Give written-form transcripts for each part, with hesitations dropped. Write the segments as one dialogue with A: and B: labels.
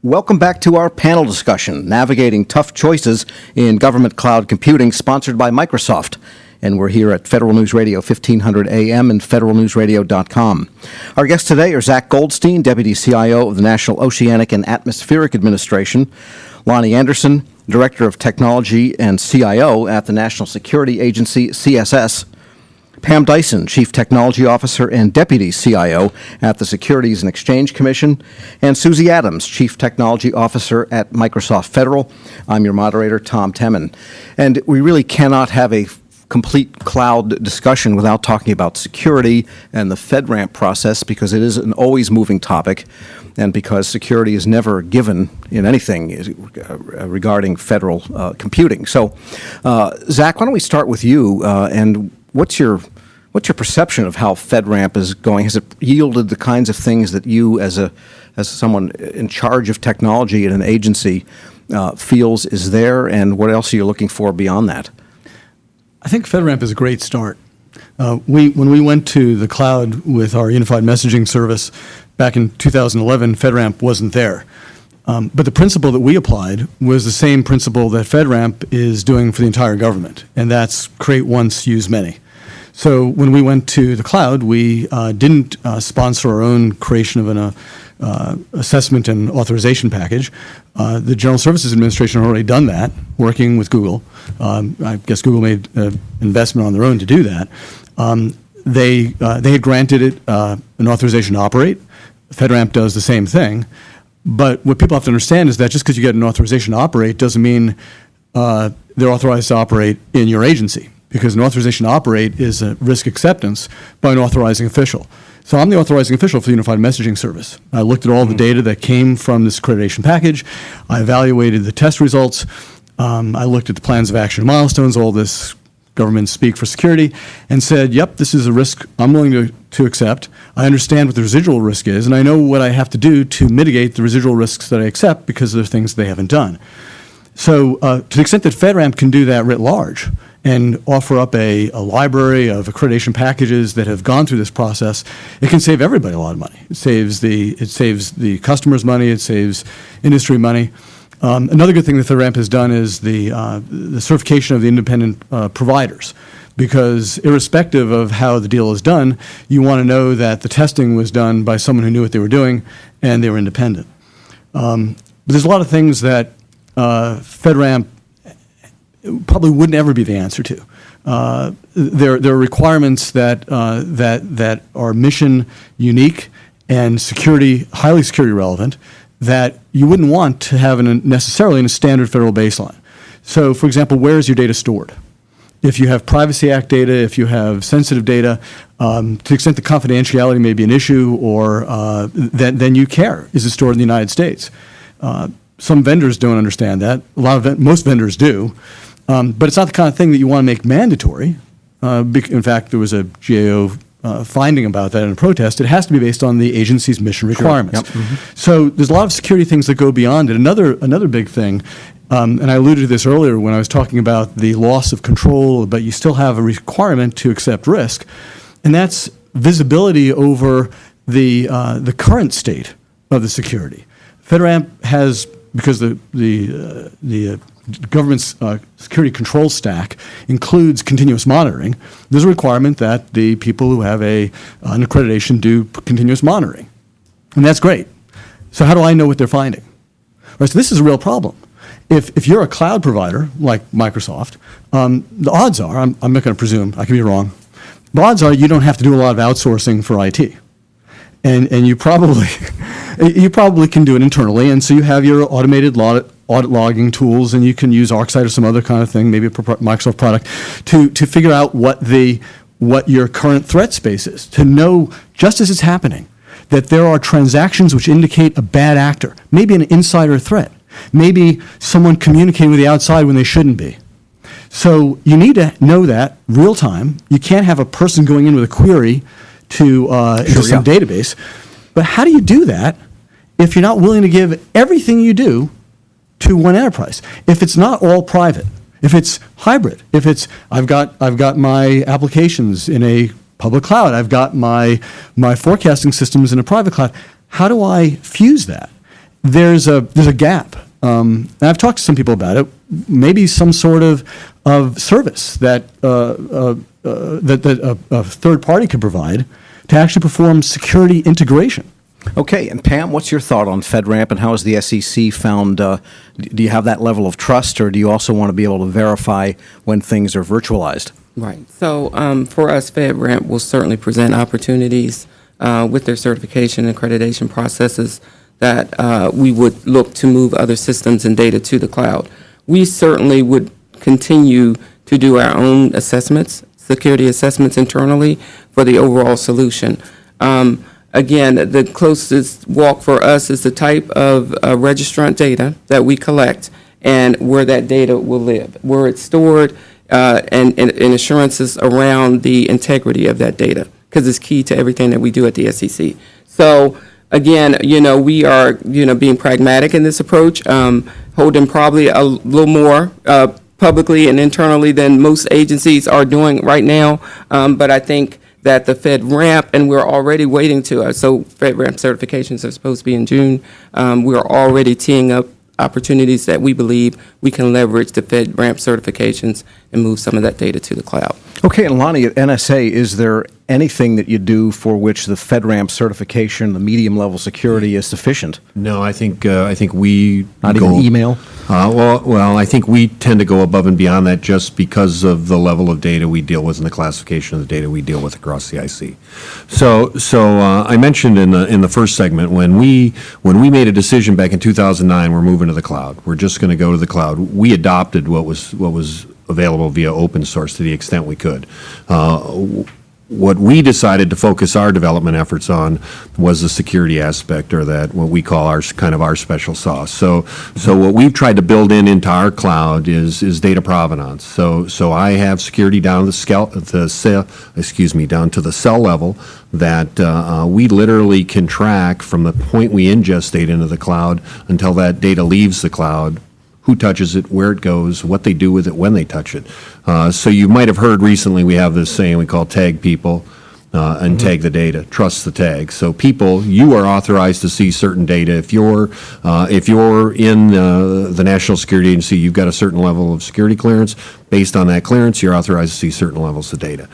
A: Welcome back to our panel discussion, Navigating Tough Choices in Government Cloud Computing, sponsored by Microsoft. And we're here at Federal News Radio, 1500 AM and federalnewsradio.com. Our guests today are Zach Goldstein, Deputy CIO of the National Oceanic and Atmospheric Administration, Lonnie Anderson, Director of Technology and CIO at the National Security Agency, CSS, Pam Dyson, Chief Technology Officer and Deputy CIO at the Securities and Exchange Commission, and Susie Adams, Chief Technology Officer at Microsoft Federal. I'm your moderator, Tom Temin. And we really cannot have a complete cloud discussion without talking about security and the FEDRAMP process, because it is an always moving topic, and because security is never given in anything regarding federal computing. So, Zach, why don't we start with you, and what's your perception of how FEDRAMP is going? Has it yielded the kinds of things that you, as someone in charge of technology at an agency, feels is there, and what else are you looking for beyond that?
B: I think FEDRAMP is a great start. When we went to the cloud with our unified messaging service back in 2011, FEDRAMP wasn't there. But the principle that we applied was the same principle that FEDRAMP is doing for the entire government, and that's create once, use many. So when we went to the cloud, we didn't sponsor our own creation of an assessment and authorization package. The General Services Administration had already done that, working with Google. I guess Google made an investment on their own to do that. They had granted it an authorization to operate. FEDRAMP does the same thing. But what people have to understand is that just because you get an authorization to operate doesn't mean they're authorized to operate in your agency, because an authorization to operate is a risk acceptance by an authorizing official. So I'm the authorizing official for the Unified Messaging Service. I looked at all the data that came from this accreditation package. I evaluated the test results. I looked at the plans of action and milestones, all this government speak for security, and said, yep, this is a risk I'm willing to accept. I understand what the residual risk is, and I know what I have to do to mitigate the residual risks that I accept because of the things they haven't done. So to the extent that FEDRAMP can do that writ large and offer up a library of accreditation packages that have gone through this process, it can save everybody a lot of money. It saves the customers money. It saves industry money. Another good thing that FEDRAMP has done is the certification of the independent providers, because irrespective of how the deal is done, you want to know that the testing was done by someone who knew what they were doing and they were independent. But there's a lot of things that FEDRAMP probably wouldn't ever be the answer to. There are requirements that are mission unique and highly security relevant, that you wouldn't want to have necessarily in a standard federal baseline. So, for example, where is your data stored? If you have Privacy Act data, if you have sensitive data, to the extent that confidentiality may be an issue, or then you care. Is it stored in the United States? Some vendors don't understand that. Most vendors do. But it's not the kind of thing that you want to make mandatory. In fact, there was a GAO finding about that in a protest. It has to be based on the agency's mission requirements.
A: Sure. Yep. Mm-hmm.
B: So there's a lot of security things that go beyond it. Another big thing, and I alluded to this earlier when I was talking about the loss of control, but you still have a requirement to accept risk, and that's visibility over the current state of the security. FEDRAMP has, because the government's security control stack includes continuous monitoring, there's a requirement that the people who have an accreditation do continuous monitoring. And that's great. So how do I know what they're finding? Right, so this is a real problem. If you're a cloud provider like Microsoft, the odds are, I'm not going to presume, I could be wrong, the odds are you don't have to do a lot of outsourcing for IT. And you probably can do it internally, and so you have your automated audit logging tools, and you can use ArcSight or some other kind of thing, maybe a Microsoft product, to figure out what your current threat space is, to know, just as it's happening, that there are transactions which indicate a bad actor, maybe an insider threat, maybe someone communicating with the outside when they shouldn't be. So you need to know that real time. You can't have a person going in with a query to some database. But how do you do that if you're not willing to give everything you do to one enterprise? If it's not all private, if it's hybrid, if it's I've got my applications in a public cloud, I've got my forecasting systems in a private cloud, how do I fuse that? there's a gap. And I've talked to some people about it. Maybe some sort of service that that a third party could provide to actually perform security integration.
A: Okay, and Pam, what's your thought on FedRAMP, and how has the SEC found, do you have that level of trust, or do you also want to be able to verify when things are virtualized?
C: Right. So for us, FedRAMP will certainly present opportunities with their certification and accreditation processes that we would look to move other systems and data to the cloud. We certainly would continue to do our own assessments, security assessments internally for the overall solution. Again, the closest walk for us is the type of registrant data that we collect and where that data will live, where it's stored, and assurances around the integrity of that data, because it's key to everything that we do at the SEC. So again, we are, being pragmatic in this approach, holding probably a little more publicly and internally than most agencies are doing right now. But I think that the FedRAMP, and we're already waiting to, so FedRAMP certifications are supposed to be in June. We're already teeing up opportunities that we believe we can leverage the FedRAMP certifications and move some of that data to the cloud.
A: Okay, and Lonnie, at NSA, is there anything that you do for which the FedRAMP certification, the medium-level security, is sufficient?
D: No, I think we
A: Not even email?
D: Well, I think we tend to go above and beyond that just because of the level of data we deal with and the classification of the data we deal with across the IC. So I mentioned in the first segment when we made a decision back in 2009, we're moving to the cloud. We're just going to go to the cloud. We adopted what was available via open source to the extent we could. What we decided to focus our development efforts on was the security aspect, or that what we call our special sauce. So what we've tried to build into our cloud is data provenance. So I have security down to the cell level that we literally can track from the point we ingest data into the cloud until that data leaves the cloud. Who touches it, where it goes, what they do with it when they touch it. So you might have heard recently we have this saying we call tag people and tag the data, trust the tag. So people, you are authorized to see certain data. If you're in the National Security Agency, you've got a certain level of security clearance. Based on that clearance, you're authorized to see certain levels of data.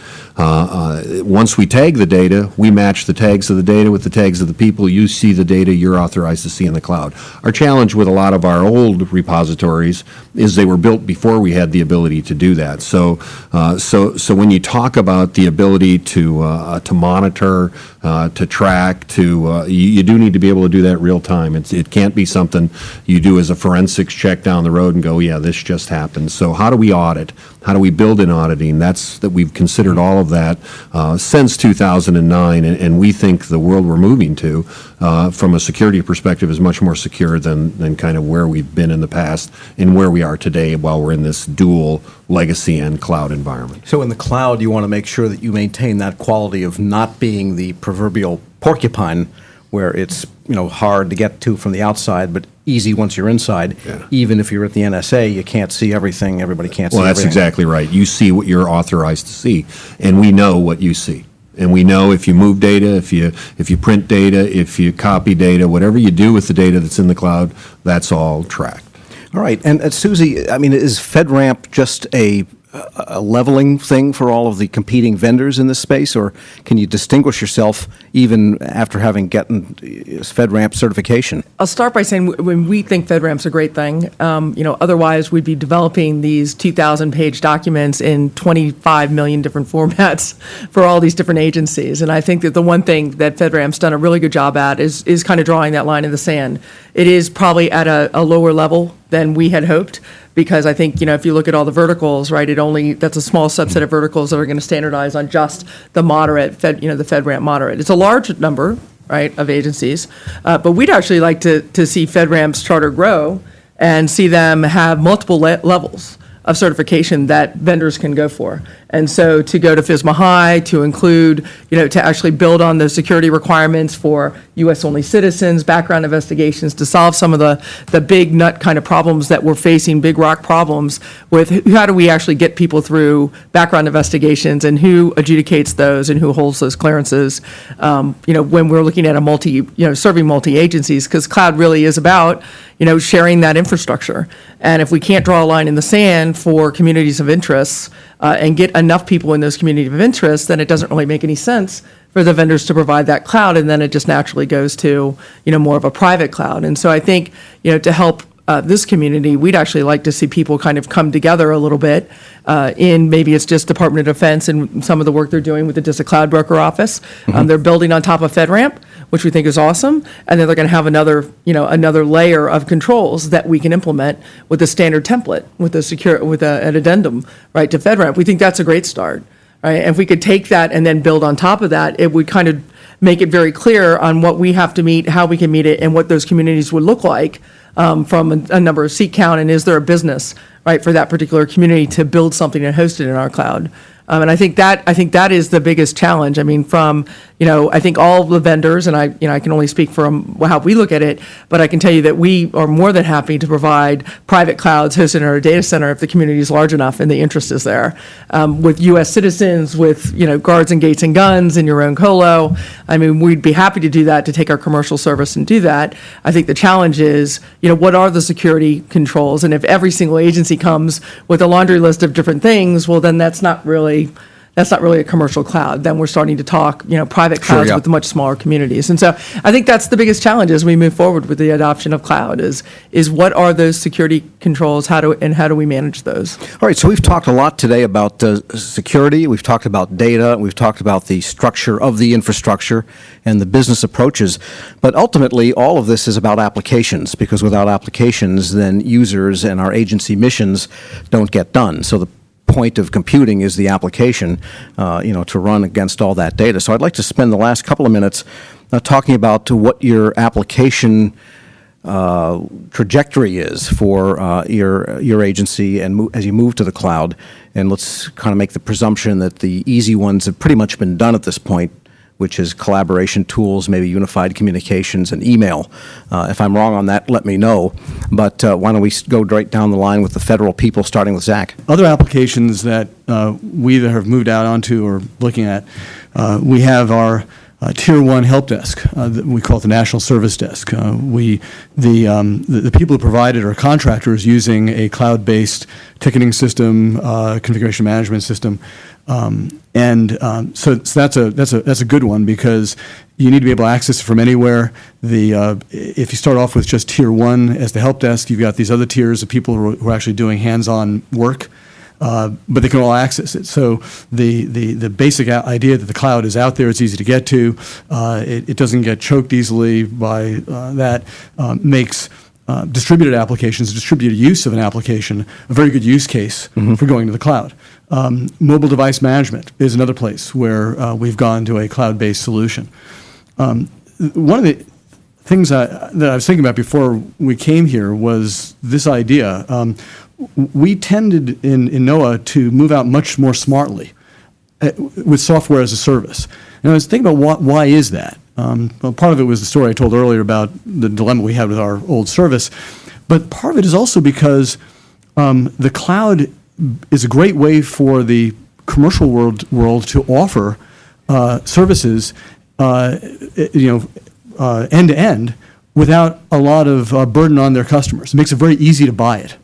D: Once we tag the data, we match the tags of the data with the tags of the people. You see the data you're authorized to see in the cloud. Our challenge with a lot of our old repositories is they were built before we had the ability to do that. So when you talk about the ability to monitor, to track, you do need to be able to do that real time. It can't be something you do as a forensics check down the road and go, yeah, this just happened. So how do we audit? How do we build in auditing? That we've considered all of that since 2009, and we think the world we're moving to, from a security perspective, is much more secure than kind of where we've been in the past and where we are today while we're in this dual legacy and cloud environment.
A: So in the cloud, you want to make sure that you maintain that quality of not being the proverbial porcupine, where it's hard to get to from the outside, but easy once you're inside.
D: Yeah.
A: Even if you're at the NSA, you can't see everything. Everybody can't see
D: Well, that's
A: everything.
D: exactly right. You see what you're authorized to see, and we know what you see. And we know if you move data, if you print data, if you copy data, whatever you do with the data that's in the cloud, that's all tracked.
A: All right. And Susie, I mean, is FedRAMP just a leveling thing for all of the competing vendors in this space, or can you distinguish yourself even after having gotten FedRAMP certification?
E: I'll start by saying when we think FedRAMP's a great thing. Otherwise we'd be developing these 2,000-page documents in 25 million different formats for all these different agencies. And I think that the one thing that FedRAMP's done a really good job at is kind of drawing that line in the sand. It is probably at a lower level than we had hoped, because I think, if you look at all the verticals, right, that's a small subset of verticals that are going to standardize on just the moderate, the FedRAMP moderate. It's a large number, right, of agencies, but we'd actually like to see FedRAMP's charter grow and see them have multiple levels of certification that vendors can go for. And so to go to FSMA High, to include, to actually build on the security requirements for U.S.-only citizens, background investigations, to solve some of the big nut kind of problems that we're facing, big rock problems with how do we actually get people through background investigations and who adjudicates those and who holds those clearances, when we're looking at serving multi-agencies, because cloud really is about, sharing that infrastructure. And if we can't draw a line in the sand for communities of interest and get enough people in those communities of interest, then it doesn't really make any sense for the vendors to provide that cloud, and then it just naturally goes to, more of a private cloud. And so I think, to help this community, we'd actually like to see people kind of come together a little bit in maybe it's just Department of Defense and some of the work they're doing with the DISA Cloud Broker Office. They're building on top of FedRAMP, which we think is awesome, and then they're going to have another layer of controls that we can implement with a standard template, with an addendum, right, to FedRAMP. We think that's a great start, right? And if we could take that and then build on top of that, it would kind of make it very clear on what we have to meet, how we can meet it, and what those communities would look like from a number of seat count, and is there a business, right, for that particular community to build something and host it in our cloud. And I think that is the biggest challenge. I mean, from, I think all the vendors, and I can only speak from how we look at it, but I can tell you that we are more than happy to provide private clouds hosted in our data center if the community is large enough and the interest is there. With U.S. citizens, with, guards and gates and guns in your own colo, I mean, we'd be happy to do that, to take our commercial service and do that. I think the challenge is, what are the security controls? And if every single agency comes with a laundry list of different things, well, then that's not really a commercial cloud. Then we're starting to talk, private clouds with much smaller communities. And so I think that's the biggest challenge as we move forward with the adoption of cloud is what are those security controls, how do we manage those?
A: All right, so we've talked a lot today about security, we've talked about data, we've talked about the structure of the infrastructure and the business approaches, but ultimately all of this is about applications, because without applications, then users and our agency missions don't get done. So the point of computing is the application, to run against all that data. So I'd like to spend the last couple of minutes talking about what your application trajectory is for your agency and as you move to the cloud. And let's kind of make the presumption that the easy ones have pretty much been done at this point, which is collaboration tools, maybe unified communications and email. If I'm wrong on that, let me know. But why don't we go right down the line with the federal people, starting with Zach.
B: Other applications that we either have moved out onto or looking at, we have our Tier 1 help desk. We call it the National Service Desk. The people who provide it are contractors using a cloud-based ticketing system, configuration management system. So that's a good one, because you need to be able to access it from anywhere. If you start off with just Tier 1 as the help desk, you've got these other tiers of people who are actually doing hands-on work. But they can all access it. So the basic idea that the cloud is out there, it's easy to get to, it doesn't get choked easily by that, makes distributed applications, distributed use of an application, a very good use case for going to the cloud. Mobile device management is another place where we've gone to a cloud-based solution. One of the things that I was thinking about before we came here was this idea. We tended in NOAA to move out much more smartly with software as a service. And I was thinking about why is that? Well, part of it was the story I told earlier about the dilemma we had with our old service, but part of it is also because the cloud is a great way for the commercial world to offer services, end to end, without a lot of burden on their customers. It makes it very easy to buy it.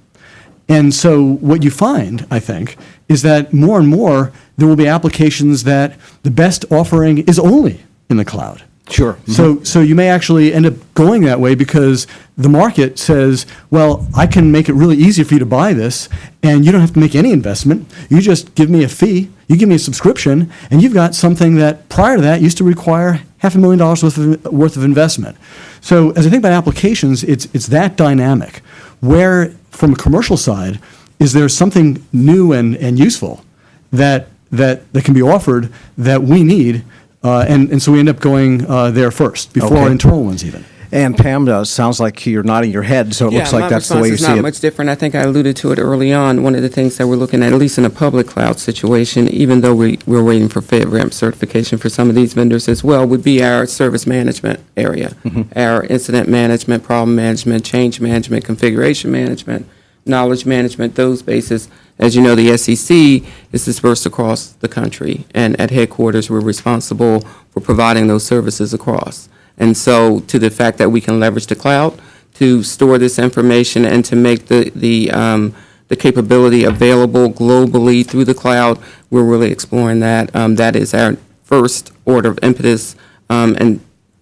B: And so what you find, I think, is that more and more there will be applications that the best offering is only in the cloud.
A: Sure.
B: So you may actually end up going that way because the market says, well, I can make it really easy for you to buy this, and you don't have to make any investment. You just give me a fee, you give me a subscription, and you've got something that prior to that used to require $500,000 worth of investment. So as I think about applications, it's that dynamic where, from a commercial side, is there something new and useful that can be offered that we need, and so we end up going there first before our internal ones even.
A: And Pam, sounds like you're nodding your head, so it looks like that's the way you see
C: my response is not
A: it.
C: much different. I think I alluded to it early on. One of the things that we're looking at least in a public cloud situation, even though we're waiting for FedRAMP certification for some of these vendors as well, would be our service management area, our incident management, problem management, change management, configuration management, knowledge management, those bases. As you know, the SEC is dispersed across the country, and at headquarters, we're responsible for providing those services across. And so to the fact that we can leverage the cloud to store this information and to make the capability available globally through the cloud, we're really exploring that. That is our first order of impetus, and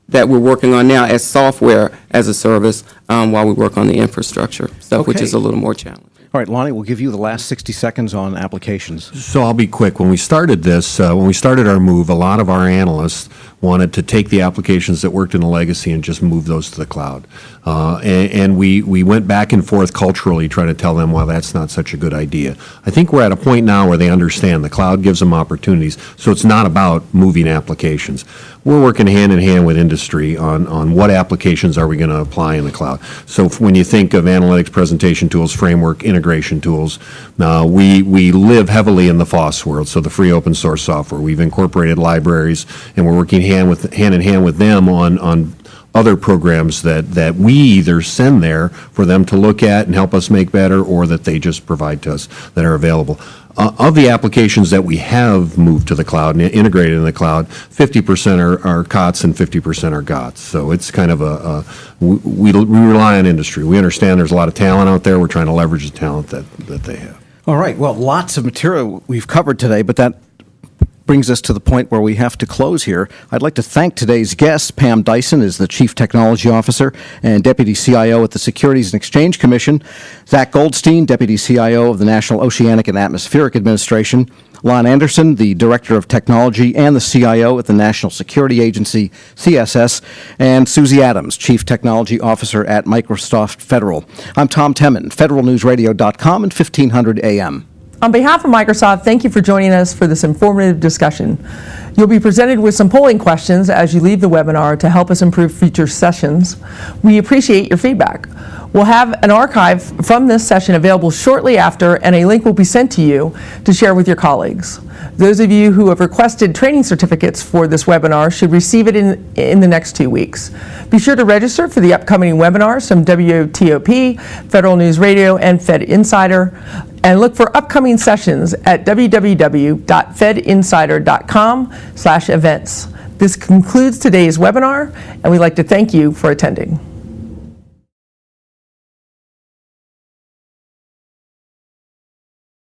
C: that we're working on now as software as a service while we work on the infrastructure stuff, which
A: Okay.
C: is a little more challenging.
A: All right, Lonnie, we'll give you the last 60 seconds on applications.
D: So I'll be quick. When we started this, when we started our move, a lot of our analysts wanted to take the applications that worked in a legacy and just move those to the cloud. And we went back and forth culturally trying to tell them why that's not such a good idea. I think we're at a point now where they understand the cloud gives them opportunities, so it's not about moving applications. We're working hand in hand with industry on what applications are we going to apply in the cloud. So when you think of analytics, presentation tools, framework, integration tools, we live heavily in the FOSS world, so the free open source software. We've incorporated libraries, and we're working hand in hand with them on other programs that we either send there for them to look at and help us make better, or that they just provide to us that are available. Of the applications that we have moved to the cloud and integrated in the cloud, 50% are COTS and 50% are GOTS. So it's kind of we rely on industry. We understand there's a lot of talent out there. We're trying to leverage the talent that they have.
A: All right, well, lots of material we've covered today, but that brings us to the point where we have to close here. I'd like to thank today's guests. Pam Dyson is the Chief Technology Officer and Deputy CIO at the Securities and Exchange Commission. Zach Goldstein, Deputy CIO of the National Oceanic and Atmospheric Administration. Lon Anderson, the Director of Technology and the CIO at the National Security Agency, CSS. And Susie Adams, Chief Technology Officer at Microsoft Federal. I'm Tom Temin, federalnewsradio.com and 1500 AM.
E: On behalf of Microsoft, thank you for joining us for this informative discussion. You'll be presented with some polling questions as you leave the webinar to help us improve future sessions. We appreciate your feedback. We'll have an archive from this session available shortly after, and a link will be sent to you to share with your colleagues. Those of you who have requested training certificates for this webinar should receive it in the next 2 weeks. Be sure to register for the upcoming webinars from WTOP, Federal News Radio, and Fed Insider, and look for upcoming sessions at www.fedinsider.com/events. This concludes today's webinar, and we'd like to thank you for attending.